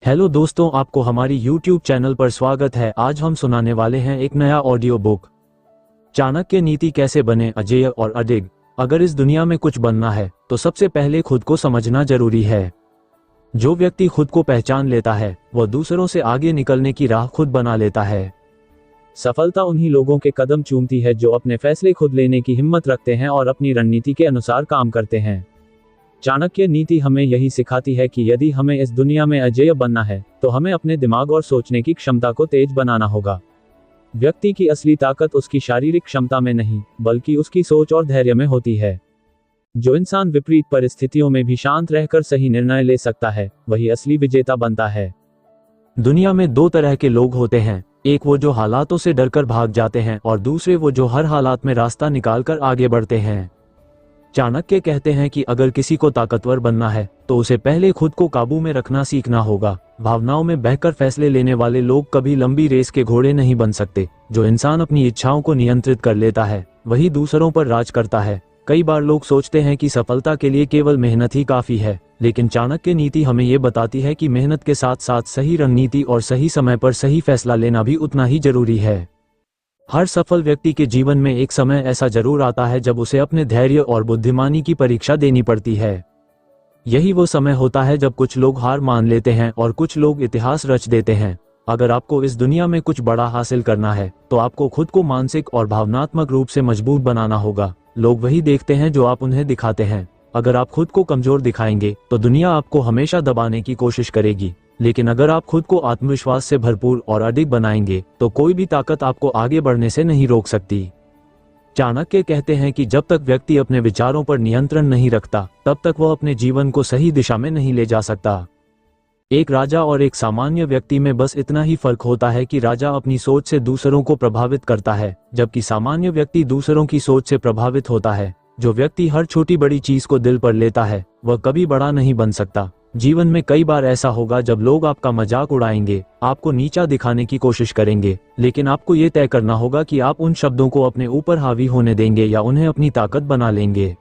Hello दोस्तों, आपको हमारी YouTube चैनल पर स्वागत है। आज हम सुनाने वाले हैं एक नया ऑडियो बुक, चाणक्य नीति कैसे बने अजेय और अडिग। अगर इस दुनिया में कुछ बनना है तो सबसे पहले खुद को समझना जरूरी है। जो व्यक्ति खुद को पहचान लेता है वह दूसरों से आगे निकलने की राह खुद बना लेता है। सफलता उन्हीं लोगों के कदम चूमती है जो अपने फैसले खुद लेने की हिम्मत रखते हैं और अपनी रणनीति के अनुसार काम करते हैं। चाणक्य नीति हमें यही सिखाती है कि यदि हमें इस दुनिया में अजेय बनना है तो हमें अपने दिमाग और सोचने की क्षमता को तेज बनाना होगा। व्यक्ति की असली ताकत उसकी शारीरिक क्षमता में नहीं बल्कि उसकी सोच और धैर्य में होती है। जो इंसान विपरीत परिस्थितियों में भी शांत रहकर सही निर्णय ले सकता है वही असली विजेता बनता है। दुनिया में दो तरह के लोग होते हैं, एक वो जो हालातों से डरकर भाग जाते हैं और दूसरे वो जो हर हालात में रास्ता निकालकर आगे बढ़ते हैं। चाणक्य कहते हैं कि अगर किसी को ताकतवर बनना है तो उसे पहले खुद को काबू में रखना सीखना होगा। भावनाओं में बहकर फैसले लेने वाले लोग कभी लंबी रेस के घोड़े नहीं बन सकते। जो इंसान अपनी इच्छाओं को नियंत्रित कर लेता है वही दूसरों पर राज करता है। कई बार लोग सोचते हैं कि सफलता के लिए केवल मेहनत ही काफी है, लेकिन चाणक्य नीति हमें ये बताती है कि मेहनत के साथ साथ सही रणनीति और सही समय पर सही फैसला लेना भी उतना ही जरूरी है। हर सफल व्यक्ति के जीवन में एक समय ऐसा जरूर आता है जब उसे अपने धैर्य और बुद्धिमानी की परीक्षा देनी पड़ती है। यही वो समय होता है जब कुछ लोग हार मान लेते हैं और कुछ लोग इतिहास रच देते हैं। अगर आपको इस दुनिया में कुछ बड़ा हासिल करना है तो आपको खुद को मानसिक और भावनात्मक रूप से मजबूत बनाना होगा। लोग वही देखते हैं जो आप उन्हें दिखाते हैं। अगर आप खुद को कमजोर दिखाएंगे तो दुनिया आपको हमेशा दबाने की कोशिश करेगी, लेकिन अगर आप खुद को आत्मविश्वास से भरपूर और अडिग बनाएंगे तो कोई भी ताकत आपको आगे बढ़ने से नहीं रोक सकती। चाणक्य कहते हैं कि जब तक व्यक्ति अपने विचारों पर नियंत्रण नहीं रखता तब तक वह अपने जीवन को सही दिशा में नहीं ले जा सकता। एक राजा और एक सामान्य व्यक्ति में बस इतना ही फर्क होता है कि राजा अपनी सोच से दूसरों को प्रभावित करता है, जबकि सामान्य व्यक्ति दूसरों की सोच से प्रभावित होता है। जो व्यक्ति हर छोटी बड़ी चीज को दिल पर लेता है वह कभी बड़ा नहीं बन सकता। जीवन में कई बार ऐसा होगा जब लोग आपका मजाक उड़ाएंगे, आपको नीचा दिखाने की कोशिश करेंगे, लेकिन आपको ये तय करना होगा कि आप उन शब्दों को अपने ऊपर हावी होने देंगे या उन्हें अपनी ताकत बना लेंगे।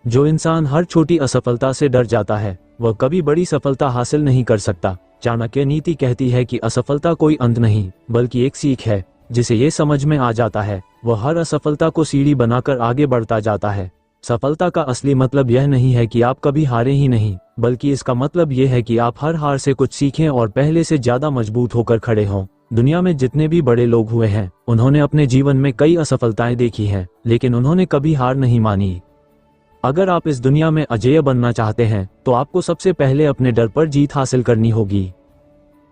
जो इंसान हर छोटी असफलता से डर जाता है वह कभी बड़ी सफलता हासिल नहीं कर सकता। चाणक्य नीति कहती है कि असफलता कोई अंत नहीं बल्कि एक सीख है। जिसे ये समझ में आ जाता है वह हर असफलता को सीढ़ी बनाकर आगे बढ़ता जाता है। सफलता का असली मतलब यह नहीं है कि आप कभी हारे ही नहीं, बल्कि इसका मतलब यह है कि आप हर हार से कुछ सीखें और पहले से ज्यादा मजबूत होकर खड़े हों। दुनिया में जितने भी बड़े लोग हुए हैं उन्होंने अपने जीवन में कई असफलताएं देखी हैं, लेकिन उन्होंने कभी हार नहीं मानी। अगर आप इस दुनिया में अजेय बनना चाहते हैं तो आपको सबसे पहले अपने डर पर जीत हासिल करनी होगी।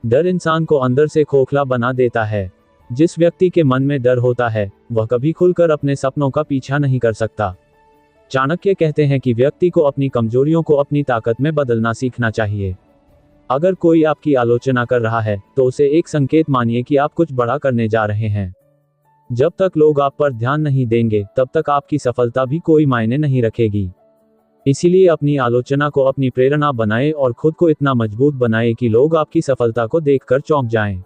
डर इंसान को अंदर से खोखला बना देता है। जिस व्यक्ति के मन में डर होता है वह कभी खुलकर अपने सपनों का पीछा नहीं कर सकता। चाणक्य कहते हैं कि व्यक्ति को अपनी कमजोरियों को अपनी ताकत में बदलना सीखना चाहिए। अगर कोई आपकी आलोचना कर रहा है तो उसे एक संकेत मानिए कि आप कुछ बड़ा करने जा रहे हैं। जब तक लोग आप पर ध्यान नहीं देंगे तब तक आपकी सफलता भी कोई मायने नहीं रखेगी। इसीलिए अपनी आलोचना को अपनी प्रेरणा बनाएं और खुद को इतना मजबूत बनाएं कि लोग आपकी सफलता को देखकर चौंक जाएं।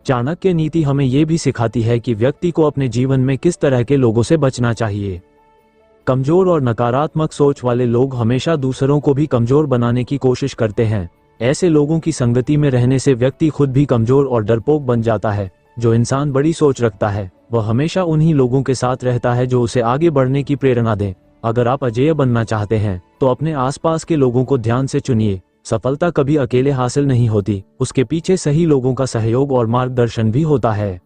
चाणक्य नीति हमें यह भी सिखाती है कि व्यक्ति को अपने जीवन में किस तरह के लोगों से बचना चाहिए। कमजोर और नकारात्मक सोच वाले लोग हमेशा दूसरों को भी कमजोर बनाने की कोशिश करते हैं। ऐसे लोगों की संगति में रहने से व्यक्ति खुद भी कमजोर और डरपोक बन जाता है। जो इंसान बड़ी सोच रखता है वह हमेशा उन्हीं लोगों के साथ रहता है जो उसे आगे बढ़ने की प्रेरणा दें। अगर आप अजेय बनना चाहते हैं तो अपने आसपास के लोगों को ध्यान से चुनिए। सफलता कभी अकेले हासिल नहीं होती, उसके पीछे सही लोगों का सहयोग और मार्गदर्शन भी होता है।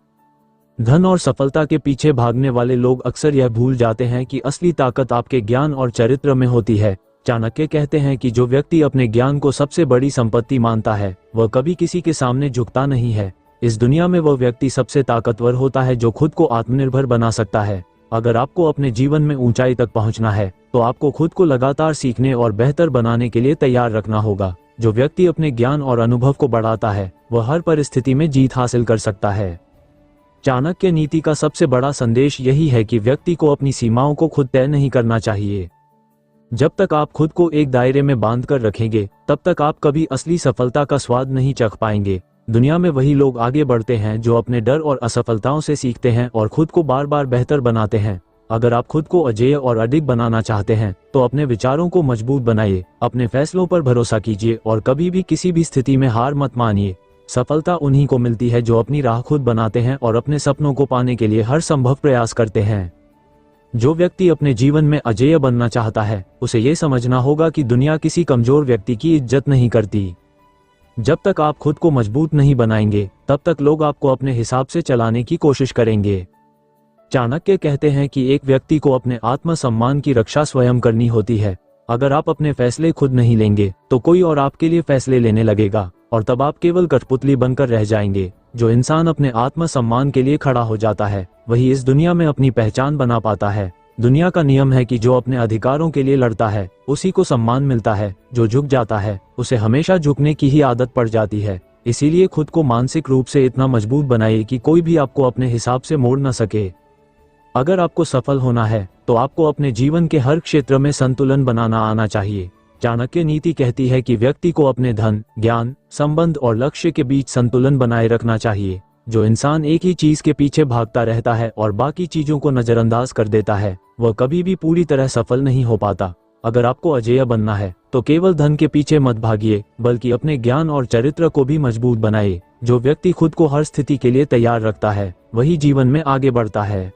धन और सफलता के पीछे भागने वाले लोग अक्सर यह भूल जाते हैं कि असली ताकत आपके ज्ञान और चरित्र में होती है। चाणक्य कहते हैं कि जो व्यक्ति अपने ज्ञान को सबसे बड़ी संपत्ति मानता है वह कभी किसी के सामने झुकता नहीं है। इस दुनिया में वह व्यक्ति सबसे ताकतवर होता है जो खुद को आत्मनिर्भर बना सकता है। अगर आपको अपने जीवन में ऊंचाई तक पहुंचना है तो आपको खुद को लगातार सीखने और बेहतर बनाने के लिए तैयार रखना होगा। जो व्यक्ति अपने ज्ञान और अनुभव को बढ़ाता है वह हर परिस्थिति में जीत हासिल कर सकता है। चाणक्य नीति का सबसे बड़ा संदेश यही है कि व्यक्ति को अपनी सीमाओं को खुद तय नहीं करना चाहिए। जब तक आप खुद को एक दायरे में बांध कर रखेंगे तब तक आप कभी असली सफलता का स्वाद नहीं चख पाएंगे। दुनिया में वही लोग आगे बढ़ते हैं जो अपने डर और असफलताओं से सीखते हैं और खुद को बार बार बेहतर बनाते हैं। अगर आप खुद को अजेय और अडिग बनाना चाहते हैं तो अपने विचारों को मजबूत बनाइए, अपने फैसलों पर भरोसा कीजिए और कभी भी किसी भी स्थिति में हार मत मानिए। सफलता उन्हीं को मिलती है जो अपनी राह खुद बनाते हैं और अपने सपनों को पाने के लिए हर संभव प्रयास करते हैं। जो व्यक्ति अपने जीवन में अजेय बनना चाहता है उसे ये समझना होगा कि दुनिया किसी कमजोर व्यक्ति की इज्जत नहीं करती। जब तक आप खुद को मजबूत नहीं बनाएंगे तब तक लोग आपको अपने हिसाब से चलाने की कोशिश करेंगे। चाणक्य कहते हैं कि एक व्यक्ति को अपने आत्मसम्मान की रक्षा स्वयं करनी होती है। अगर आप अपने फैसले खुद नहीं लेंगे तो कोई और आपके लिए फैसले लेने लगेगा और तब आप केवल कठपुतली बनकर रह जाएंगे। जो इंसान अपने आत्मसम्मान के लिए खड़ा हो जाता है वही इस दुनिया में अपनी पहचान बना पाता है। दुनिया का नियम है कि जो अपने अधिकारों के लिए लड़ता है उसी को सम्मान मिलता है, जो झुक जाता है उसे हमेशा झुकने की ही आदत पड़ जाती है। इसीलिए खुद को मानसिक रूप से इतना मजबूत बनाइए कि कोई भी आपको अपने हिसाब से मोड़ न सके। अगर आपको सफल होना है तो आपको अपने जीवन के हर क्षेत्र में संतुलन बनाना आना चाहिए। चाणक्य नीति कहती है कि व्यक्ति को अपने धन, ज्ञान, संबंध और लक्ष्य के बीच संतुलन बनाए रखना चाहिए। जो इंसान एक ही चीज के पीछे भागता रहता है और बाकी चीजों को नजरअंदाज कर देता है वह कभी भी पूरी तरह सफल नहीं हो पाता। अगर आपको अजेय बनना है तो केवल धन के पीछे मत भागिए बल्कि अपने ज्ञान और चरित्र को भी मजबूत बनाइए। जो व्यक्ति खुद को हर स्थिति के लिए तैयार रखता है वही जीवन में आगे बढ़ता है।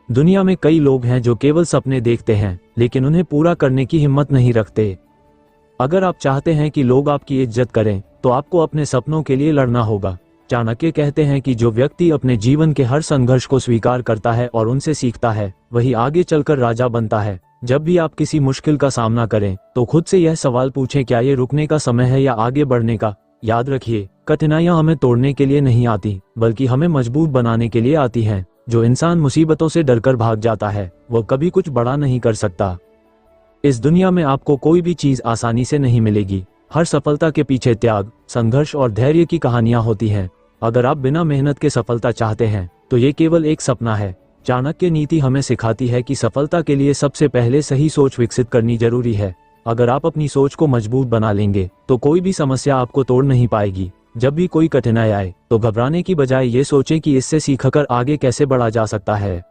दुनिया में कई लोग हैं जो केवल सपने देखते हैं लेकिन उन्हें पूरा करने की हिम्मत नहीं रखते। अगर आप चाहते हैं कि लोग आपकी इज्जत करें तो आपको अपने सपनों के लिए लड़ना होगा। चाणक्य कहते हैं कि जो व्यक्ति अपने जीवन के हर संघर्ष को स्वीकार करता है और उनसे सीखता है वही आगे चलकर राजा बनता है। जब भी आप किसी मुश्किल का सामना करें तो खुद से यह सवाल पूछें, क्या ये रुकने का समय है या आगे बढ़ने का। याद रखिए, कठिनाइयां हमें तोड़ने के लिए नहीं आती बल्कि हमें मजबूत बनाने के लिए आती हैं। जो इंसान मुसीबतों से डरकर भाग जाता है वह कभी कुछ बड़ा नहीं कर सकता। इस दुनिया में आपको कोई भी चीज आसानी से नहीं मिलेगी। हर सफलता के पीछे त्याग, संघर्ष और धैर्य की कहानियां होती हैं। अगर आप बिना मेहनत के सफलता चाहते हैं तो ये केवल एक सपना है। चाणक्य नीति हमें सिखाती है कि सफलता के लिए सबसे पहले सही सोच विकसित करनी जरूरी है। अगर आप अपनी सोच को मजबूत बना लेंगे तो कोई भी समस्या आपको तोड़ नहीं पाएगी। जब भी कोई कठिनाई आए तो घबराने की बजाय ये सोचें कि इससे सीखकर आगे कैसे बढ़ा जा सकता है।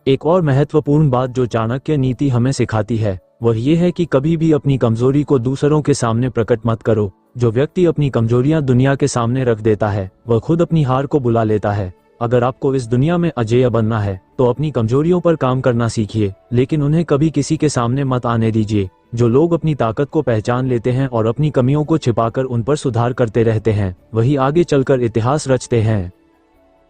एक और महत्वपूर्ण बात जो चाणक्य नीति हमें सिखाती है वह ये है कि कभी भी अपनी कमजोरी को दूसरों के सामने प्रकट मत करो। जो व्यक्ति अपनी कमजोरियां दुनिया के सामने रख देता है वह खुद अपनी हार को बुला लेता है। अगर आपको इस दुनिया में अजेय बनना है तो अपनी कमजोरियों पर काम करना सीखिए, लेकिन उन्हें कभी किसी के सामने मत आने दीजिए। जो लोग अपनी ताकत को पहचान लेते हैं और अपनी कमियों को छिपाकर उन पर सुधार करते रहते हैं वही आगे चलकर इतिहास रचते हैं।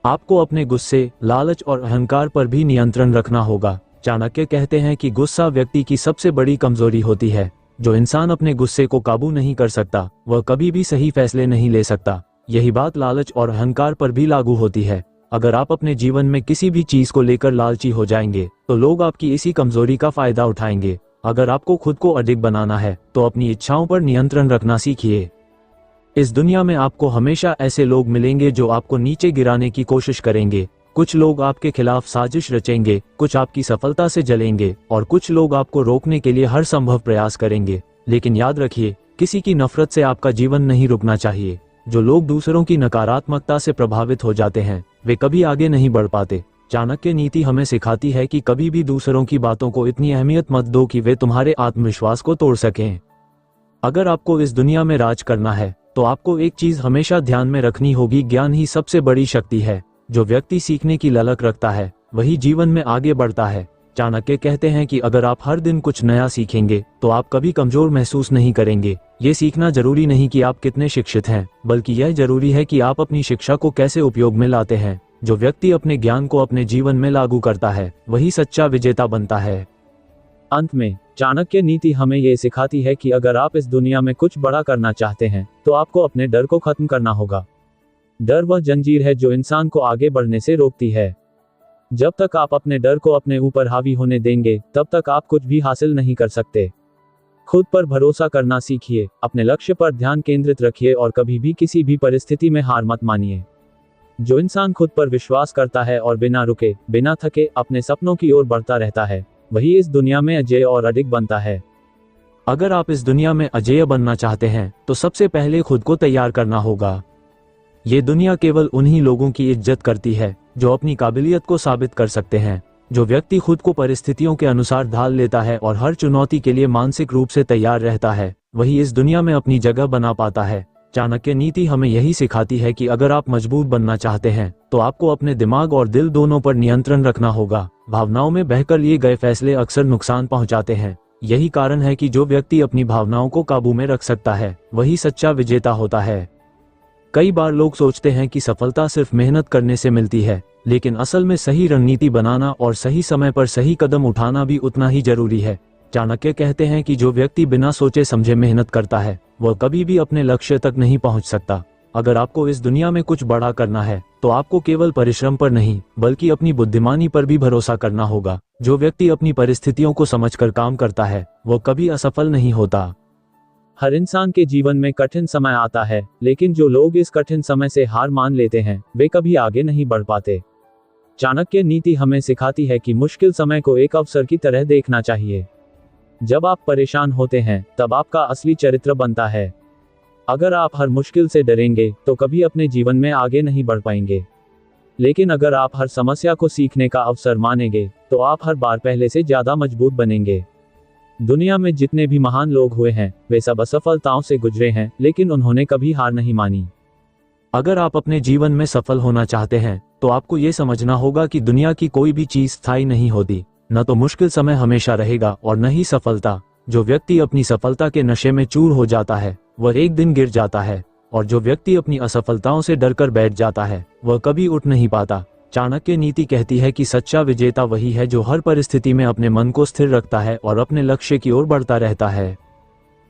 आपको अपने गुस्से, लालच और अहंकार पर भी नियंत्रण रखना होगा। चाणक्य कहते हैं कि गुस्सा व्यक्ति की सबसे बड़ी कमजोरी होती है। जो इंसान अपने गुस्से को काबू नहीं कर सकता वह कभी भी सही फैसले नहीं ले सकता। यही बात लालच और अहंकार पर भी लागू होती है। अगर आप अपने जीवन में किसी भी चीज को लेकर लालची हो जाएंगे तो लोग आपकी इसी कमजोरी का फायदा उठाएंगे। अगर आपको खुद को अडिग बनाना है तो अपनी इच्छाओं पर नियंत्रण रखना सीखिए। इस दुनिया में आपको हमेशा ऐसे लोग मिलेंगे जो आपको नीचे गिराने की कोशिश करेंगे। कुछ लोग आपके खिलाफ साजिश रचेंगे, कुछ आपकी सफलता से जलेंगे और कुछ लोग आपको रोकने के लिए हर संभव प्रयास करेंगे। लेकिन याद रखिए, किसी की नफरत से आपका जीवन नहीं रुकना चाहिए। जो लोग दूसरों की नकारात्मकता से प्रभावित हो जाते हैं वे कभी आगे नहीं बढ़ पाते। चाणक्य नीति हमें सिखाती है कि कभी भी दूसरों की बातों को इतनी अहमियत मत दो कि वे तुम्हारे आत्मविश्वास को तोड़ सकें। अगर आपको इस दुनिया में राज करना है तो आपको एक चीज हमेशा ध्यान में रखनी होगी, ज्ञान ही सबसे बड़ी शक्ति है। जो व्यक्ति सीखने की ललक रखता है वही जीवन में आगे बढ़ता है। चाणक्य कहते हैं कि अगर आप हर दिन कुछ नया सीखेंगे तो आप कभी कमजोर महसूस नहीं करेंगे। ये सीखना जरूरी नहीं कि आप कितने शिक्षित हैं, बल्कि यह जरूरी है कि आप अपनी शिक्षा को कैसे उपयोग में लाते हैं। जो व्यक्ति अपने ज्ञान को अपने जीवन में लागू करता है वही सच्चा विजेता बनता है। अंत में चाणक्य नीति हमें ये सिखाती है कि अगर आप इस दुनिया में कुछ बड़ा करना चाहते हैं तो आपको अपने डर को खत्म करना होगा। डर वह जंजीर है जो इंसान को आगे बढ़ने से रोकती है। जब तक आप अपने डर को अपने ऊपर हावी होने देंगे तब तक आप कुछ भी हासिल नहीं कर सकते। खुद पर भरोसा करना सीखिए, अपने लक्ष्य पर ध्यान केंद्रित रखिए और कभी भी किसी भी परिस्थिति में हार मत मानिए। जो इंसान खुद पर विश्वास करता है और बिना रुके, बिना थके अपने सपनों की ओर बढ़ता रहता है वही इस दुनिया में अजेय और अडिग बनता है। अगर आप इस दुनिया में अजेय बनना चाहते हैं तो सबसे पहले खुद को तैयार करना होगा। ये दुनिया केवल उन्हीं लोगों की इज्जत करती है जो अपनी काबिलियत को साबित कर सकते हैं। जो व्यक्ति खुद को परिस्थितियों के अनुसार ढाल लेता है और हर चुनौती के लिए मानसिक रूप से तैयार रहता है, वही इस दुनिया में अपनी जगह बना पाता है। चाणक्य नीति हमें यही सिखाती है कि अगर आप मजबूत बनना चाहते हैं तो आपको अपने दिमाग और दिल दोनों पर नियंत्रण रखना होगा। भावनाओं में बहकर लिए गए फैसले अक्सर नुकसान पहुंचाते हैं। यही कारण है कि जो व्यक्ति अपनी भावनाओं को काबू में रख सकता है वही सच्चा विजेता होता है। कई बार लोग सोचते हैं कि सफलता सिर्फ मेहनत करने से मिलती है, लेकिन असल में सही रणनीति बनाना और सही समय पर सही कदम उठाना भी उतना ही जरूरी है। चाणक्य कहते हैं कि जो व्यक्ति बिना सोचे समझे मेहनत करता है वह कभी भी अपने लक्ष्य तक नहीं पहुंच सकता। अगर आपको इस दुनिया में कुछ बड़ा करना है तो आपको केवल परिश्रम पर नहीं बल्कि अपनी बुद्धिमानी पर भी भरोसा करना होगा। जो व्यक्ति अपनी परिस्थितियों को समझकर काम करता है वह कभी असफल नहीं होता। हर इंसान के जीवन में कठिन समय आता है, लेकिन जो लोग इस कठिन समय से हार मान लेते हैं वे कभी आगे नहीं बढ़ पाते। चाणक्य नीति हमें सिखाती है कि मुश्किल समय को एक अवसर की तरह देखना चाहिए। जब आप परेशान होते हैं तब आपका असली चरित्र बनता है। अगर आप हर मुश्किल से डरेंगे तो कभी अपने जीवन में आगे नहीं बढ़ पाएंगे, लेकिन अगर आप हर समस्या को सीखने का अवसर मानेंगे तो आप हर बार पहले से ज्यादा मजबूत बनेंगे। दुनिया में जितने भी महान लोग हुए हैं वे सब असफलताओं से गुजरे हैं, लेकिन उन्होंने कभी हार नहीं मानी। अगर आप अपने जीवन में सफल होना चाहते हैं तो आपको ये समझना होगा कि दुनिया की कोई भी चीज स्थायी नहीं होती। न तो मुश्किल समय हमेशा रहेगा और न ही सफलता। जो व्यक्ति अपनी सफलता के नशे में चूर हो जाता है वह एक दिन गिर जाता है, और जो व्यक्ति अपनी असफलताओं से डरकर बैठ जाता है वह कभी उठ नहीं पाता। चाणक्य नीति कहती है कि सच्चा विजेता वही है जो हर परिस्थिति में अपने मन को स्थिर रखता है और अपने लक्ष्य की ओर बढ़ता रहता है।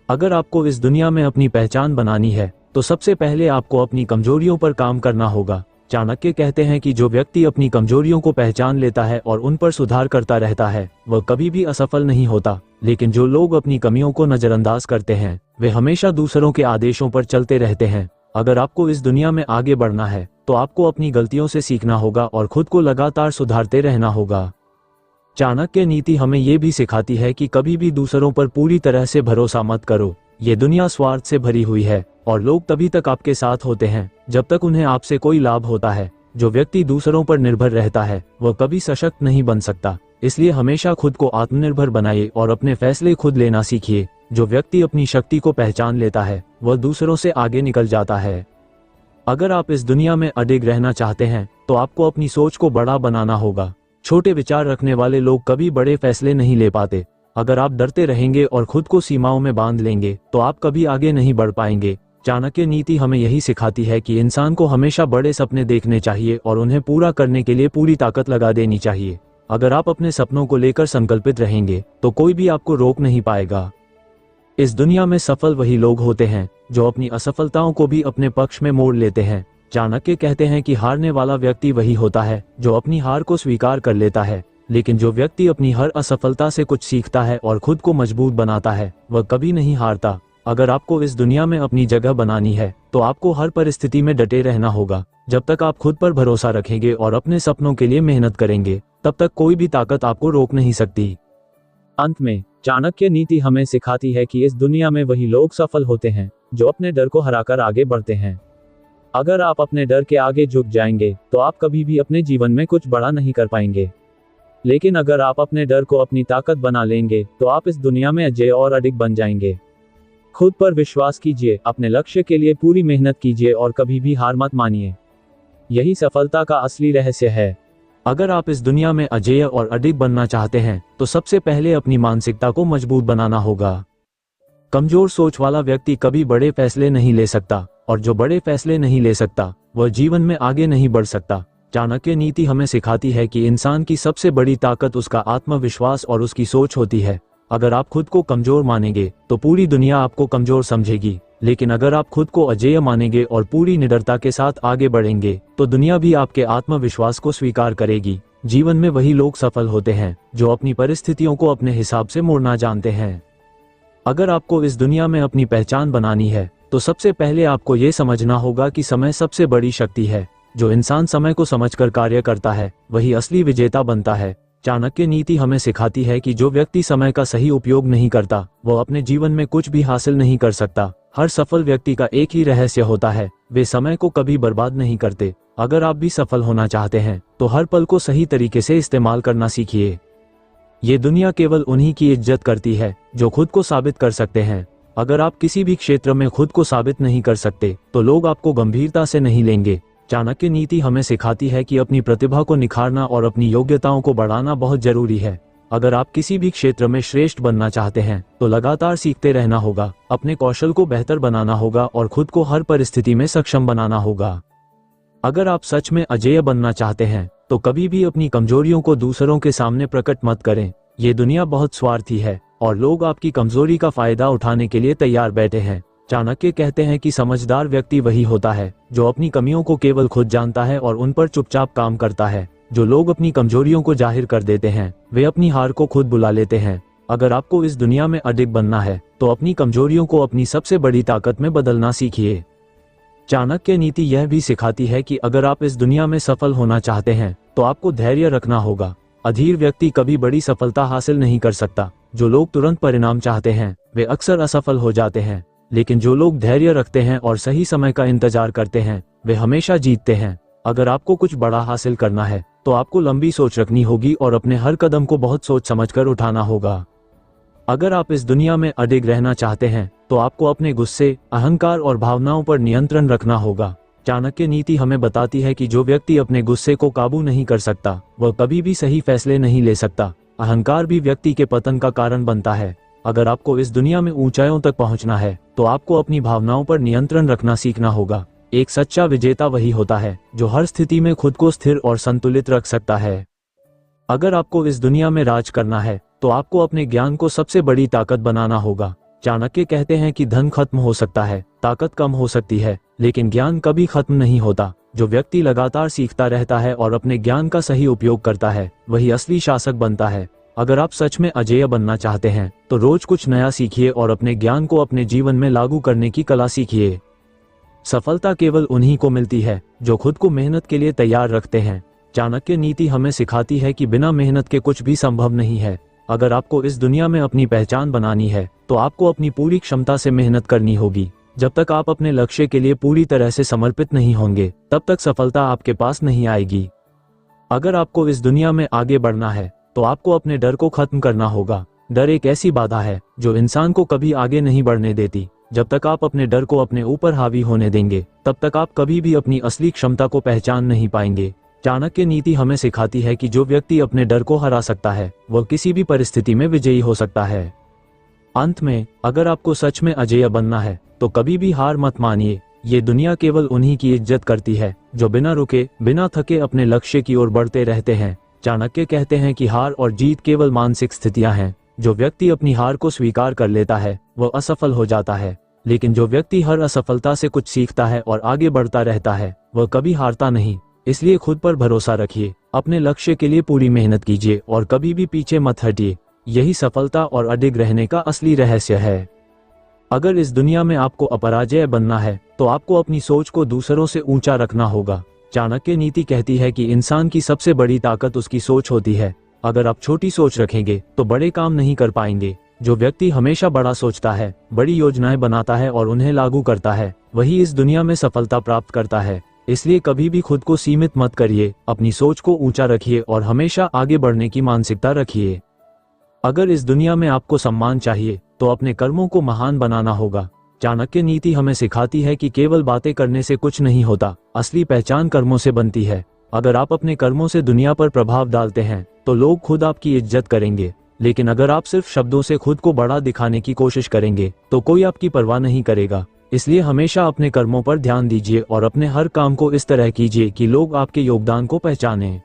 अगर आपको इस दुनिया में अपनी पहचान बनानी है तो सबसे पहले आपको अपनी कमजोरियों पर काम करना होगा। चाणक्य कहते हैं कि जो व्यक्ति अपनी कमजोरियों को पहचान लेता है और उन पर सुधार करता रहता है वह कभी भी असफल नहीं होता, लेकिन जो लोग अपनी कमियों को नजरअंदाज करते हैं वे हमेशा दूसरों के आदेशों पर चलते रहते हैं। अगर आपको इस दुनिया में आगे बढ़ना है तो आपको अपनी गलतियों से सीखना होगा और खुद को लगातार सुधारते रहना होगा। चाणक्य नीति हमें ये भी सिखाती है कि कभी भी दूसरों पर पूरी तरह से भरोसा मत करो। ये दुनिया स्वार्थ से भरी हुई है और लोग तभी तक आपके साथ होते हैं जब तक उन्हें आपसे कोई लाभ होता है। जो व्यक्ति दूसरों पर निर्भर रहता है वह कभी सशक्त नहीं बन सकता। इसलिए हमेशा खुद को आत्मनिर्भर बनाइए और अपने फैसले खुद लेना सीखिए। जो व्यक्ति अपनी शक्ति को पहचान लेता है वह दूसरों से आगे निकल जाता है। अगर आप इस दुनिया में अडिग रहना चाहते हैं तो आपको अपनी सोच को बड़ा बनाना होगा। छोटे विचार रखने वाले लोग कभी बड़े फैसले नहीं ले पाते। अगर आप डरते रहेंगे और खुद को सीमाओं में बांध लेंगे तो आप कभी आगे नहीं बढ़ पाएंगे। चाणक्य नीति हमें यही सिखाती है कि इंसान को हमेशा बड़े सपने देखने चाहिए और उन्हें पूरा करने के लिए पूरी ताकत लगा देनी चाहिए। अगर आप अपने सपनों को लेकर संकल्पित रहेंगे तो कोई भी आपको रोक नहीं पाएगा। इस दुनिया में सफल वही लोग होते हैं जो अपनी असफलताओं को भी अपने पक्ष में मोड़ लेते हैं। चाणक्य कहते हैं कि हारने वाला व्यक्ति वही होता है जो अपनी हार को स्वीकार कर लेता है, लेकिन जो व्यक्ति अपनी हर असफलता से कुछ सीखता है और खुद को मजबूत बनाता है वह कभी नहीं हारता। अगर आपको इस दुनिया में अपनी जगह बनानी है तो आपको हर परिस्थिति में डटे रहना होगा। जब तक आप खुद पर भरोसा रखेंगे और अपने सपनों के लिए मेहनत करेंगे तब तक कोई भी ताकत आपको रोक नहीं सकती। अंत में चाणक्य नीति हमें सिखाती है कि इस दुनिया में वही लोग सफल होते हैं जो अपने डर को हराकर आगे बढ़ते हैं। अगर आप अपने डर के आगे झुक जाएंगे तो आप कभी भी अपने जीवन में कुछ बड़ा नहीं कर पाएंगे, लेकिन अगर आप अपने डर को अपनी ताकत बना लेंगे तो आप इस दुनिया में अजेय और अडिग बन जाएंगे। खुद पर विश्वास कीजिए, अपने लक्ष्य के लिए पूरी मेहनत कीजिए और कभी भी हार मत मानिए। यही सफलता का असली रहस्य है। अगर आप इस दुनिया में अजेय और अडिग बनना चाहते हैं तो सबसे पहले अपनी मानसिकता को मजबूत बनाना होगा। कमजोर सोच वाला व्यक्ति कभी बड़े फैसले नहीं ले सकता, और जो बड़े फैसले नहीं ले सकता वह जीवन में आगे नहीं बढ़ सकता। चाणक्य नीति हमें सिखाती है कि इंसान की सबसे बड़ी ताकत उसका आत्मविश्वास और उसकी सोच होती है। अगर आप खुद को कमजोर मानेंगे तो पूरी दुनिया आपको कमजोर समझेगी, लेकिन अगर आप खुद को अजेय मानेंगे और पूरी निडरता के साथ आगे बढ़ेंगे तो दुनिया भी आपके आत्मविश्वास को स्वीकार करेगी। जीवन में वही लोग सफल होते हैं जो अपनी परिस्थितियों को अपने हिसाब से मोड़ना जानते हैं। अगर आपको इस दुनिया में अपनी पहचान बनानी है तो सबसे पहले आपको ये समझना होगा कि समय सबसे बड़ी शक्ति है। जो इंसान समय को समझकर कार्य करता है वही असली विजेता बनता है। चाणक्य नीति हमें सिखाती है कि जो व्यक्ति समय का सही उपयोग नहीं करता वो अपने जीवन में कुछ भी हासिल नहीं कर सकता। हर सफल व्यक्ति का एक ही रहस्य होता है, वे समय को कभी बर्बाद नहीं करते। अगर आप भी सफल होना चाहते हैं तो हर पल को सही तरीके से इस्तेमाल करना सीखिए। ये दुनिया केवल उन्हीं की इज्जत करती है जो खुद को साबित कर सकते हैं। अगर आप किसी भी क्षेत्र में खुद को साबित नहीं कर सकते तो लोग आपको गंभीरता से नहीं लेंगे। चाणक्य नीति हमें सिखाती है कि अपनी प्रतिभा को निखारना और अपनी योग्यताओं को बढ़ाना बहुत जरूरी है। अगर आप किसी भी क्षेत्र में श्रेष्ठ बनना चाहते हैं तो लगातार सीखते रहना होगा, अपने कौशल को बेहतर बनाना होगा और खुद को हर परिस्थिति में सक्षम बनाना होगा। अगर आप सच में अजेय बनना चाहते हैं तो कभी भी अपनी कमजोरियों को दूसरों के सामने प्रकट मत करें। ये दुनिया बहुत स्वार्थी है और लोग आपकी कमजोरी का फायदा उठाने के लिए तैयार बैठे हैं। चाणक्य कहते हैं कि समझदार व्यक्ति वही होता है जो अपनी कमियों को केवल खुद जानता है और उन पर चुपचाप काम करता है। जो लोग अपनी कमजोरियों को जाहिर कर देते हैं वे अपनी हार को खुद बुला लेते हैं। अगर आपको इस दुनिया में अडिग बनना है तो अपनी कमजोरियों को अपनी सबसे बड़ी ताकत में बदलना सीखिए। चाणक्य नीति यह भी सिखाती है कि अगर आप इस दुनिया में सफल होना चाहते हैं तो आपको धैर्य रखना होगा। अधीर व्यक्ति कभी बड़ी सफलता हासिल नहीं कर सकता। जो लोग तुरंत परिणाम चाहते हैं वे अक्सर असफल हो जाते हैं, लेकिन जो लोग धैर्य रखते हैं और सही समय का इंतजार करते हैं वे हमेशा जीतते हैं। अगर आपको कुछ बड़ा हासिल करना है तो आपको लंबी सोच रखनी होगी और अपने हर कदम को बहुत सोच समझकर उठाना होगा। अगर आप इस दुनिया में अडिग रहना चाहते हैं तो आपको अपने गुस्से, अहंकार और भावनाओं पर नियंत्रण रखना होगा। चाणक्य नीति हमें बताती है कि जो व्यक्ति अपने गुस्से को काबू नहीं कर सकता वह कभी भी सही फैसले नहीं ले सकता। अहंकार भी व्यक्ति के पतन का कारण बनता है। अगर आपको इस दुनिया में ऊंचाइयों तक पहुंचना है तो आपको अपनी भावनाओं पर नियंत्रण रखना सीखना होगा। एक सच्चा विजेता वही होता है जो हर स्थिति में खुद को स्थिर और संतुलित रख सकता है। अगर आपको इस दुनिया में राज करना है तो आपको अपने ज्ञान को सबसे बड़ी ताकत बनाना होगा। चाणक्य कहते हैं कि धन खत्म हो सकता है, ताकत कम हो सकती है, लेकिन ज्ञान कभी खत्म नहीं होता। जो व्यक्ति लगातार सीखता रहता है और अपने ज्ञान का सही उपयोग करता है वही असली शासक बनता है। अगर आप सच में अजेय बनना चाहते हैं तो रोज कुछ नया सीखिए और अपने ज्ञान को अपने जीवन में लागू करने की कला सीखिए। सफलता केवल उन्हीं को मिलती है जो खुद को मेहनत के लिए तैयार रखते हैं। चाणक्य नीति हमें सिखाती है कि बिना मेहनत के कुछ भी संभव नहीं है। अगर आपको इस दुनिया में अपनी पहचान बनानी है तो आपको अपनी पूरी क्षमता से मेहनत करनी होगी। जब तक आप अपने लक्ष्य के लिए पूरी तरह से समर्पित नहीं होंगे तब तक सफलता आपके पास नहीं आएगी। अगर आपको इस दुनिया में आगे बढ़ना है तो आपको अपने डर को खत्म करना होगा। डर एक ऐसी बाधा है जो इंसान को कभी आगे नहीं बढ़ने देती। जब तक आप अपने डर को अपने ऊपर हावी होने देंगे तब तक आप कभी भी अपनी असली क्षमता को पहचान नहीं पाएंगे। चाणक्य नीति हमें सिखाती है कि जो व्यक्ति अपने डर को हरा सकता है वह किसी भी परिस्थिति में विजयी हो सकता है। अंत में, अगर आपको सच में अजेय बनना है तो कभी भी हार मत मानिए। ये दुनिया केवल उन्हीं की इज्जत करती है जो बिना रुके, बिना थके अपने लक्ष्य की ओर बढ़ते रहते हैं। चाणक्य कहते हैं कि हार और जीत केवल मानसिक स्थितियां हैं। जो व्यक्ति अपनी हार को स्वीकार कर लेता है वह असफल हो जाता है, लेकिन जो व्यक्ति हर असफलता से कुछ सीखता है और आगे बढ़ता रहता है वह कभी हारता नहीं। इसलिए खुद पर भरोसा रखिए, अपने लक्ष्य के लिए पूरी मेहनत कीजिए और कभी भी पीछे मत हटिए। यही सफलता और अडिग रहने का असली रहस्य है। अगर इस दुनिया में आपको अपराजय बनना है तो आपको अपनी सोच को दूसरों से ऊंचा रखना होगा। चाणक्य नीति कहती है कि इंसान की सबसे बड़ी ताकत उसकी सोच होती है। अगर आप छोटी सोच रखेंगे तो बड़े काम नहीं कर पाएंगे। जो व्यक्ति हमेशा बड़ा सोचता है, बड़ी योजनाएं बनाता है और उन्हें लागू करता है, वही इस दुनिया में सफलता प्राप्त करता है। इसलिए कभी भी खुद को सीमित मत करिए, अपनी सोच को ऊंचा रखिए और हमेशा आगे बढ़ने की मानसिकता रखिए। अगर इस दुनिया में आपको सम्मान चाहिए तो अपने कर्मों को महान बनाना होगा। चाणक्य नीति हमें सिखाती है कि केवल बातें करने से कुछ नहीं होता, असली पहचान कर्मों से बनती है। अगर आप अपने कर्मों से दुनिया पर प्रभाव डालते हैं तो लोग खुद आपकी इज्जत करेंगे, लेकिन अगर आप सिर्फ शब्दों से खुद को बड़ा दिखाने की कोशिश करेंगे तो कोई आपकी परवाह नहीं करेगा। इसलिए हमेशा अपने कर्मों पर ध्यान दीजिए और अपने हर काम को इस तरह कीजिए कि लोग आपके योगदान को पहचानें।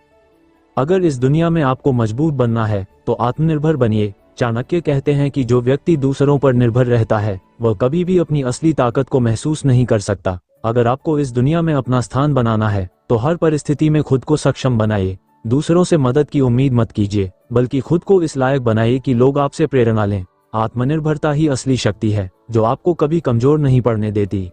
अगर इस दुनिया में आपको मजबूत बनना है तो आत्मनिर्भर बनिए। चाणक्य कहते हैं कि जो व्यक्ति दूसरों पर निर्भर रहता है वह कभी भी अपनी असली ताकत को महसूस नहीं कर सकता। अगर आपको इस दुनिया में अपना स्थान बनाना है तो हर परिस्थिति में खुद को सक्षम बनाइए। दूसरों से मदद की उम्मीद मत कीजिए, बल्कि खुद को इस लायक बनाइए कि लोग आपसे प्रेरणा लें। आत्मनिर्भरता ही असली शक्ति है जो आपको कभी कमजोर नहीं पड़ने देती।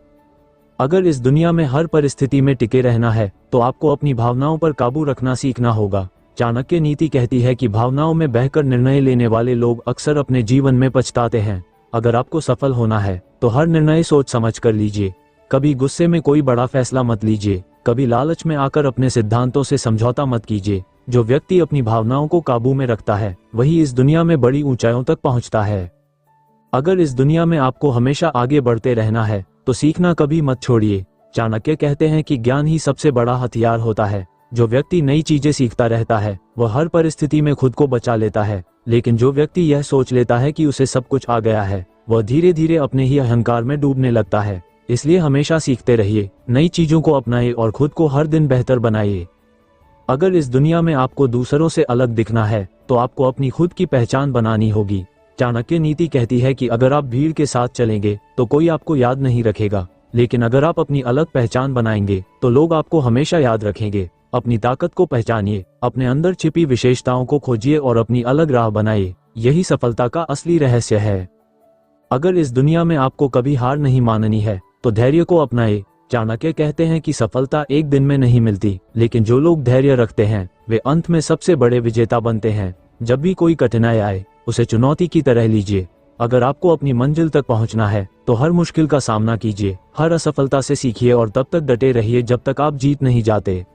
अगर इस दुनिया में हर परिस्थिति में टिके रहना है तो आपको अपनी भावनाओं पर काबू रखना सीखना होगा। चाणक्य नीति कहती है कि भावनाओं में बहकर निर्णय लेने वाले लोग अक्सर अपने जीवन में पछताते हैं। अगर आपको सफल होना है तो हर निर्णय सोच समझ कर लीजिए। कभी गुस्से में कोई बड़ा फैसला मत लीजिए, कभी लालच में आकर अपने सिद्धांतों से समझौता मत कीजिए। जो व्यक्ति अपनी भावनाओं को काबू में रखता है वही इस दुनिया में बड़ी ऊंचाइयों तक पहुंचता है। अगर इस दुनिया में आपको हमेशा आगे बढ़ते रहना है तो सीखना कभी मत छोड़िए। चाणक्य कहते हैं कि ज्ञान ही सबसे बड़ा हथियार होता है। जो व्यक्ति नई चीजें सीखता रहता है वह हर परिस्थिति में खुद को बचा लेता है, लेकिन जो व्यक्ति यह सोच लेता है कि उसे सब कुछ आ गया है वह धीरे धीरे अपने ही अहंकार में डूबने लगता है। इसलिए हमेशा सीखते रहिए, नई चीजों को अपनाइए और खुद को हर दिन बेहतर बनाइए। अगर इस दुनिया में आपको दूसरों से अलग दिखना है तो आपको अपनी खुद की पहचान बनानी होगी। चाणक्य नीति कहती है कि अगर आप भीड़ के साथ चलेंगे तो कोई आपको याद नहीं रखेगा, लेकिन अगर आप अपनी अलग पहचान बनाएंगे तो लोग आपको हमेशा याद रखेंगे। अपनी ताकत को पहचानिए, अपने अंदर छिपी विशेषताओं को खोजिए और अपनी अलग राह बनाइए। यही सफलता का असली रहस्य है। अगर इस दुनिया में आपको कभी हार नहीं माननी है तो धैर्य को अपनाए। चाणक्य कहते हैं कि सफलता एक दिन में नहीं मिलती, लेकिन जो लोग धैर्य रखते हैं वे अंत में सबसे बड़े विजेता बनते हैं। जब भी कोई कठिनाई आए उसे चुनौती की तरह लीजिए। अगर आपको अपनी मंजिल तक पहुंचना है तो हर मुश्किल का सामना कीजिए, हर असफलता से सीखिए और तब तक डटे रहिए जब तक आप जीत नहीं जाते।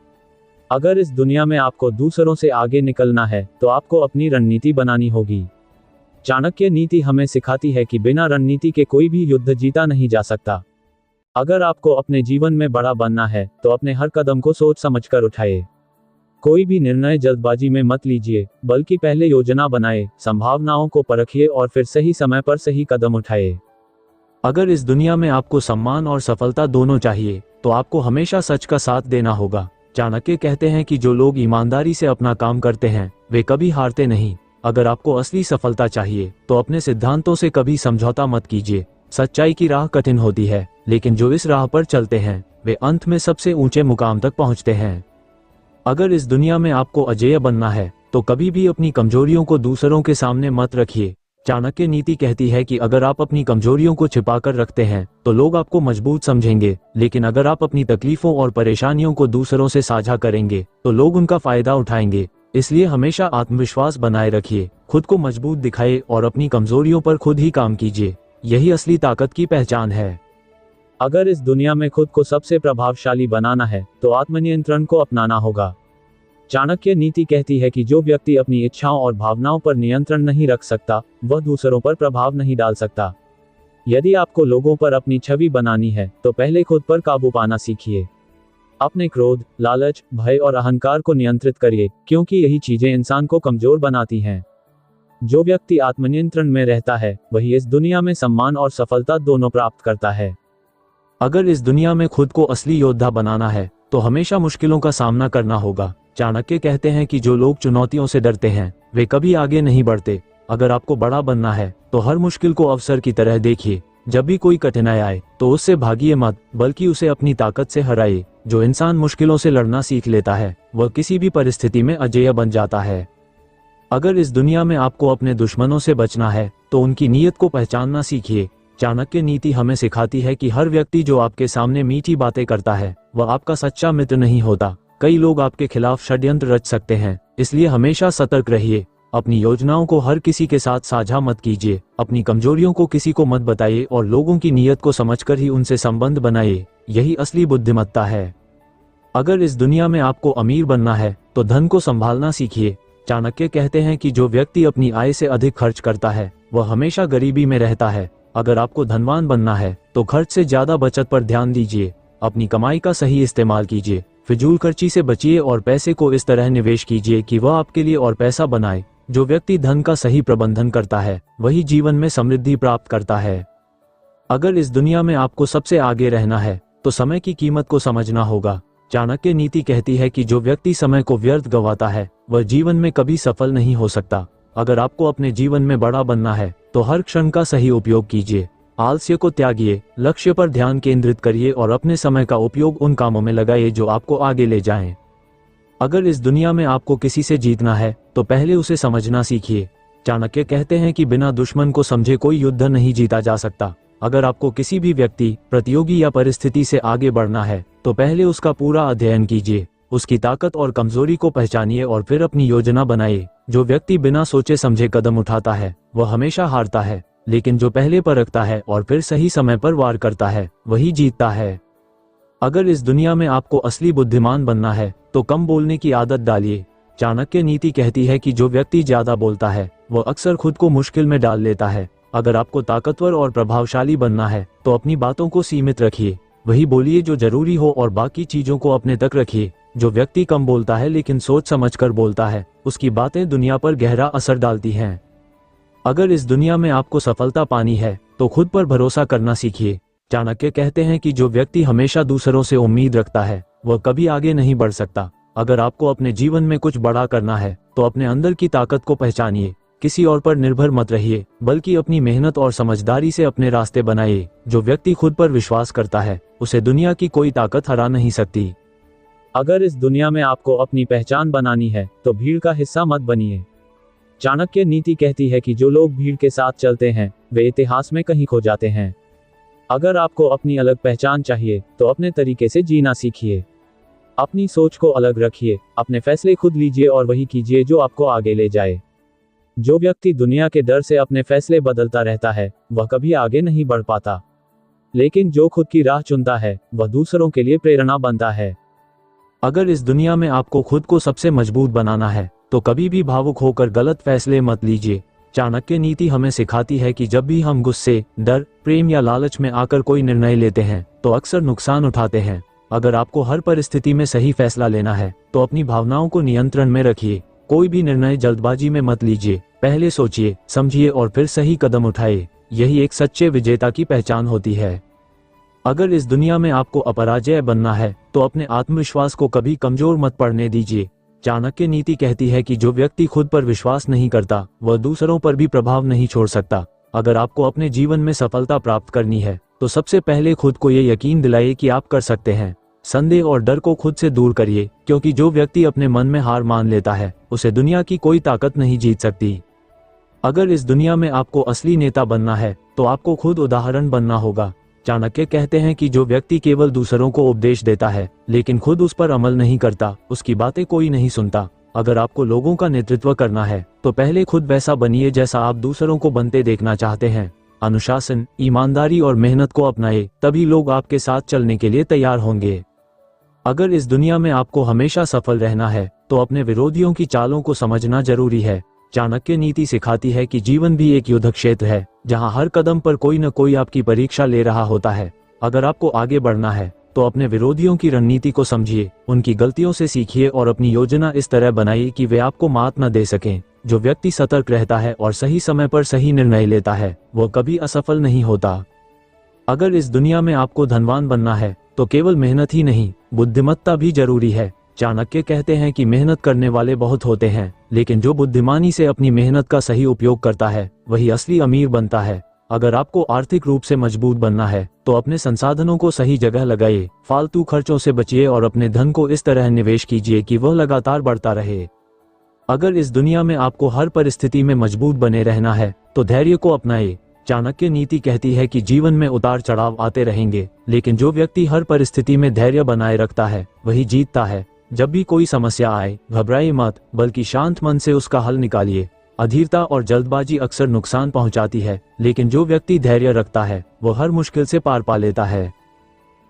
अगर इस दुनिया में आपको दूसरों से आगे निकलना है तो आपको अपनी रणनीति बनानी होगी। चाणक्य नीति हमें सिखाती है कि बिना रणनीति के कोई भी युद्ध जीता नहीं जा सकता। अगर आपको अपने जीवन में बड़ा बनना है तो अपने हर कदम को सोच समझकर उठाइए। कोई भी निर्णय जल्दबाजी में मत लीजिए, बल्कि पहले योजना बनाए, संभावनाओं को परखिए और फिर सही समय पर सही कदम उठाइए। अगर इस दुनिया में आपको सम्मान और सफलता दोनों चाहिए तो आपको हमेशा सच का साथ देना होगा। चाणक्य कहते हैं कि जो लोग ईमानदारी से अपना काम करते हैं वे कभी हारते नहीं। अगर आपको असली सफलता चाहिए तो अपने सिद्धांतों से कभी समझौता मत कीजिए। सच्चाई की राह कठिन होती है, लेकिन जो इस राह पर चलते हैं वे अंत में सबसे ऊंचे मुकाम तक पहुंचते हैं। अगर इस दुनिया में आपको अजेय बनना है तो कभी भी अपनी कमजोरियों को दूसरों के सामने मत रखिए। चाणक्य नीति कहती है कि अगर आप अपनी कमजोरियों को छिपाकर रखते हैं तो लोग आपको मजबूत समझेंगे, लेकिन अगर आप अपनी तकलीफों और परेशानियों को दूसरों से साझा करेंगे तो लोग उनका फायदा उठाएंगे। इसलिए हमेशा आत्मविश्वास बनाए रखिए, खुद को मजबूत दिखाइए और अपनी कमजोरियों पर खुद ही काम कीजिए। यही असली ताकत की पहचान है। अगर इस दुनिया में खुद को सबसे प्रभावशाली बनाना है तो आत्मनियंत्रण को अपनाना होगा। चाणक्य नीति कहती है कि जो व्यक्ति अपनी इच्छाओं और भावनाओं पर नियंत्रण नहीं रख सकता वह दूसरों पर प्रभाव नहीं डाल सकता। यदि आपको लोगों पर अपनी छवि बनानी है तो पहले खुद पर काबू पाना सीखिए। अपने क्रोध, लालच, भय और अहंकार को नियंत्रित करिए, क्योंकि यही चीजें इंसान को कमजोर बनाती हैं। जो व्यक्ति आत्मनियंत्रण में रहता है वही इस दुनिया में सम्मान और सफलता दोनों प्राप्त करता है। अगर इस दुनिया में खुद को असली योद्धा बनाना है तो हमेशा मुश्किलों का सामना करना होगा। चाणक्य कहते हैं कि जो लोग चुनौतियों से डरते हैं वे कभी आगे नहीं बढ़ते। अगर आपको बड़ा बनना है तो हर मुश्किल को अवसर की तरह देखिए। जब भी कोई कठिनाई आए तो उससे भागिए मत, बल्कि उसे अपनी ताकत से हराइए। जो इंसान मुश्किलों से लड़ना सीख लेता है वह किसी भी परिस्थिति में अजेय बन जाता है। अगर इस दुनिया में आपको अपने दुश्मनों से बचना है तो उनकी नीयत को पहचानना सीखिए। चाणक्य नीति हमें सिखाती है कि हर व्यक्ति जो आपके सामने मीठी बातें करता है वह आपका सच्चा मित्र नहीं होता। कई लोग आपके खिलाफ षड्यंत्र रच सकते हैं, इसलिए हमेशा सतर्क रहिए। अपनी योजनाओं को हर किसी के साथ साझा मत कीजिए। अपनी कमजोरियों को किसी को मत बताइए और लोगों की नीयत को समझकर ही उनसे संबंध बनाइए। यही असली बुद्धिमत्ता है। अगर इस दुनिया में आपको अमीर बनना है तो धन को संभालना सीखिए। चाणक्य कहते हैं कि जो व्यक्ति अपनी आय से अधिक खर्च करता है वह हमेशा गरीबी में रहता है। अगर आपको धनवान बनना है तो खर्च से ज्यादा बचत पर ध्यान दीजिए। अपनी कमाई का सही इस्तेमाल कीजिए, फिजूल खर्ची से बचिए और पैसे को इस तरह निवेश कीजिए कि वह आपके लिए और पैसा बनाए। जो व्यक्ति धन का सही प्रबंधन करता है वही जीवन में समृद्धि प्राप्त करता है। अगर इस दुनिया में आपको सबसे आगे रहना है तो समय की कीमत को समझना होगा। चाणक्य नीति कहती है कि जो व्यक्ति समय को व्यर्थ गंवाता है वह जीवन में कभी सफल नहीं हो सकता। अगर आपको अपने जीवन में बड़ा बनना है तो हर क्षण का सही उपयोग कीजिए। आलस्य को त्यागिए, लक्ष्य पर ध्यान केंद्रित करिए और अपने समय का उपयोग उन कामों में लगाइए जो आपको आगे ले जाएं। अगर इस दुनिया में आपको किसी से जीतना है तो पहले उसे समझना सीखिए। चाणक्य कहते हैं कि बिना दुश्मन को समझे कोई युद्ध नहीं जीता जा सकता। अगर आपको किसी भी व्यक्ति, प्रतियोगी या परिस्थिति से आगे बढ़ना है तो पहले उसका पूरा अध्ययन कीजिए, उसकी ताकत और कमजोरी को पहचानिए और फिर अपनी योजना बनाइए। जो व्यक्ति बिना सोचे समझे कदम उठाता है वह हमेशा हारता है, लेकिन जो पहले परखता है और फिर सही समय पर वार करता है वही जीतता है। अगर इस दुनिया में आपको असली बुद्धिमान बनना है तो कम बोलने की आदत डालिए। चाणक्य नीति कहती है कि जो व्यक्ति ज्यादा बोलता है वह अक्सर खुद को मुश्किल में डाल लेता है। अगर आपको ताकतवर और प्रभावशाली बनना है तो अपनी बातों को सीमित रखिए, वही बोलिए जो जरूरी हो और बाकी चीजों को अपने तक रखिए। जो व्यक्ति कम बोलता है लेकिन सोच समझकर बोलता है, उसकी बातें दुनिया पर गहरा असर डालती हैं। अगर इस दुनिया में आपको सफलता पानी है तो खुद पर भरोसा करना सीखिए। चाणक्य कहते हैं कि जो व्यक्ति हमेशा दूसरों से उम्मीद रखता है वह कभी आगे नहीं बढ़ सकता। अगर आपको अपने जीवन में कुछ बड़ा करना है तो अपने अंदर की ताकत को पहचानिए। किसी और पर निर्भर मत रहिए, बल्कि अपनी मेहनत और समझदारी से अपने रास्ते बनाइए। जो व्यक्ति खुद पर विश्वास करता है उसे दुनिया की कोई ताकत हरा नहीं सकती। अगर इस दुनिया में आपको अपनी पहचान बनानी है तो भीड़ का हिस्सा मत बनिए। चाणक्य नीति कहती है कि जो लोग भीड़ के साथ चलते हैं वे इतिहास में कहीं खो जाते हैं। अगर आपको अपनी अलग पहचान चाहिए तो अपने तरीके से जीना सीखिए। अपनी सोच को अलग रखिए, अपने फैसले खुद लीजिए और वही कीजिए जो आपको आगे ले जाए। जो व्यक्ति दुनिया के डर से अपने फैसले बदलता रहता है वह कभी आगे नहीं बढ़ पाता, लेकिन जो खुद की राह चुनता है वह दूसरों के लिए प्रेरणा बनता है। अगर इस दुनिया में आपको खुद को सबसे मजबूत बनाना है तो कभी भी भावुक होकर गलत फैसले मत लीजिए। चाणक्य नीति हमें सिखाती है कि जब भी हम गुस्से, डर, प्रेम या लालच में आकर कोई निर्णय लेते हैं तो अक्सर नुकसान उठाते हैं। अगर आपको हर परिस्थिति में सही फैसला लेना है तो अपनी भावनाओं को नियंत्रण में रखिए। कोई भी निर्णय जल्दबाजी में मत लीजिए, पहले सोचिए, समझिए और फिर सही कदम उठाइए। यही एक सच्चे विजेता की पहचान होती है। अगर इस दुनिया में आपको अपराजय बनना है तो अपने आत्मविश्वास को कभी कमजोर मत पड़ने दीजिए। चाणक्य नीति कहती है कि जो व्यक्ति खुद पर विश्वास नहीं करता वह दूसरों पर भी प्रभाव नहीं छोड़ सकता। अगर आपको अपने जीवन में सफलता प्राप्त करनी है तो सबसे पहले खुद को ये यकीन दिलाइए कि आप कर सकते हैं। संदेह और डर को खुद से दूर करिए, क्योंकि जो व्यक्ति अपने मन में हार मान लेता है उसे दुनिया की कोई ताकत नहीं जीत सकती। अगर इस दुनिया में आपको असली नेता बनना है तो आपको खुद उदाहरण बनना होगा। चाणक्य कहते हैं कि जो व्यक्ति केवल दूसरों को उपदेश देता है लेकिन खुद उस पर अमल नहीं करता, उसकी बातें कोई नहीं सुनता। अगर आपको लोगों का नेतृत्व करना है तो पहले खुद वैसा बनिए जैसा आप दूसरों को बनते देखना चाहते हैं। अनुशासन, ईमानदारी और मेहनत को अपनाएं, तभी लोग आपके साथ चलने के लिए तैयार होंगे। अगर इस दुनिया में आपको हमेशा सफल रहना है तो अपने विरोधियों की चालों को समझना जरूरी है। चाणक्य नीति सिखाती है कि जीवन भी एक युद्ध क्षेत्र है, जहां हर कदम पर कोई न कोई आपकी परीक्षा ले रहा होता है। अगर आपको आगे बढ़ना है तो अपने विरोधियों की रणनीति को समझिए, उनकी गलतियों से सीखिए और अपनी योजना इस तरह बनाइए कि वे आपको मात न दे सकें। जो व्यक्ति सतर्क रहता है और सही समय पर सही निर्णय लेता है वह कभी असफल नहीं होता। अगर इस दुनिया में आपको धनवान बनना है तो केवल मेहनत ही नहीं, बुद्धिमत्ता भी जरूरी है। चाणक्य कहते हैं कि मेहनत करने वाले बहुत होते हैं, लेकिन जो बुद्धिमानी से अपनी मेहनत का सही उपयोग करता है वही असली अमीर बनता है। अगर आपको आर्थिक रूप से मजबूत बनना है तो अपने संसाधनों को सही जगह लगाइए, फालतू खर्चों से बचिए और अपने धन को इस तरह निवेश कीजिए कि वह लगातार बढ़ता रहे। अगर इस दुनिया में आपको हर परिस्थिति में मजबूत बने रहना है तो धैर्य को अपनाइए। चाणक्य नीति कहती है कि जीवन में उतार चढ़ाव आते रहेंगे, लेकिन जो व्यक्ति हर परिस्थिति में धैर्य बनाए रखता है वही जीतता है। जब भी कोई समस्या आए घबराइए मत, बल्कि शांत मन से उसका हल निकालिए। अधीरता और जल्दबाजी अक्सर नुकसान पहुंचाती है, लेकिन जो व्यक्ति धैर्य रखता है वो हर मुश्किल से पार पा लेता है।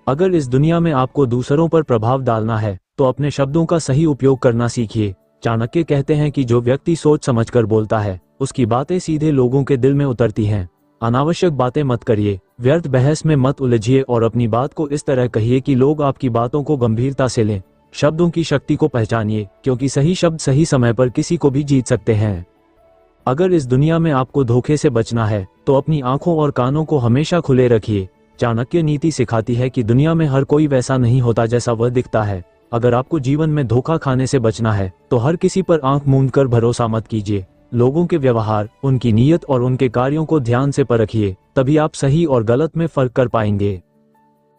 अगर इस दुनिया में आपको दूसरों पर प्रभाव डालना है तो अपने शब्दों का सही उपयोग करना सीखिए। चाणक्य कहते हैं कि जो व्यक्ति सोच समझकर बोलता है उसकी बातें सीधे लोगों के दिल में उतरती हैं। अनावश्यक बातें मत करिए, व्यर्थ बहस में मत उलझिए और अपनी बात को इस तरह कहिए कि लोग आपकी बातों को गंभीरता से लें। शब्दों की शक्ति को पहचानिए, क्योंकि सही शब्द सही समय पर किसी को भी जीत सकते हैं। अगर इस दुनिया में आपको धोखे से बचना है तो अपनी आंखों और कानों को हमेशा खुले रखिए। चाणक्य नीति सिखाती है कि दुनिया में हर कोई वैसा नहीं होता जैसा वह दिखता है। अगर आपको जीवन में धोखा खाने से बचना है तो हर किसी पर आंख मूंद कर भरोसा मत कीजिए। लोगों के व्यवहार, उनकी नीयत और उनके कार्यों को ध्यान से परखिए, तभी आप सही और गलत में फर्क कर पाएंगे।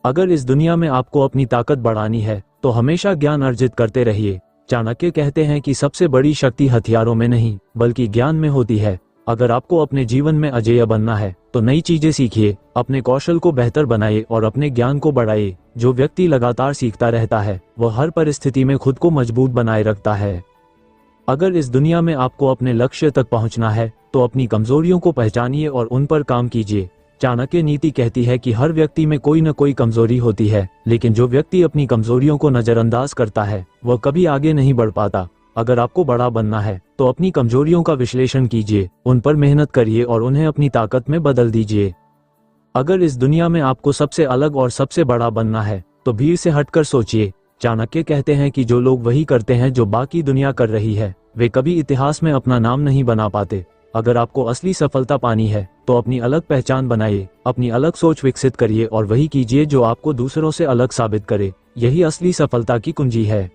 अगर इस दुनिया में आपको अपनी ताकत बढ़ानी है तो हमेशा ज्ञान अर्जित करते रहिए। चाणक्य कहते हैं कि सबसे बड़ी शक्ति हथियारों में नहीं बल्कि ज्ञान में होती है। अगर आपको अपने जीवन में अजेय बनना है तो नई चीजें सीखिए, अपने कौशल को बेहतर बनाइए और अपने ज्ञान को बढ़ाइए। जो व्यक्ति लगातार सीखता रहता है वह हर परिस्थिति में खुद को मजबूत बनाए रखता है। अगर इस दुनिया में आपको अपने लक्ष्य तक पहुंचना है तो अपनी कमजोरियों को पहचानिए और उन पर काम कीजिए। चाणक्य नीति कहती है कि हर व्यक्ति में कोई न कोई कमजोरी होती है, लेकिन जो व्यक्ति अपनी कमजोरियों को नजरअंदाज करता है वह कभी आगे नहीं बढ़ पाता। अगर आपको बड़ा बनना है तो अपनी कमजोरियों का विश्लेषण कीजिए, उन पर मेहनत करिए और उन्हें अपनी ताकत में बदल दीजिए। अगर इस दुनिया में आपको सबसे अलग और सबसे बड़ा बनना है तो भीड़ से हटकर सोचिए। चाणक्य कहते हैं कि जो लोग वही करते हैं जो बाकी दुनिया कर रही है, वे कभी इतिहास में अपना नाम नहीं बना पाते। अगर आपको असली सफलता पानी है तो अपनी अलग पहचान बनाइए, अपनी अलग सोच विकसित करिए और वही कीजिए जो आपको दूसरों से अलग साबित करे। यही असली सफलता की कुंजी है।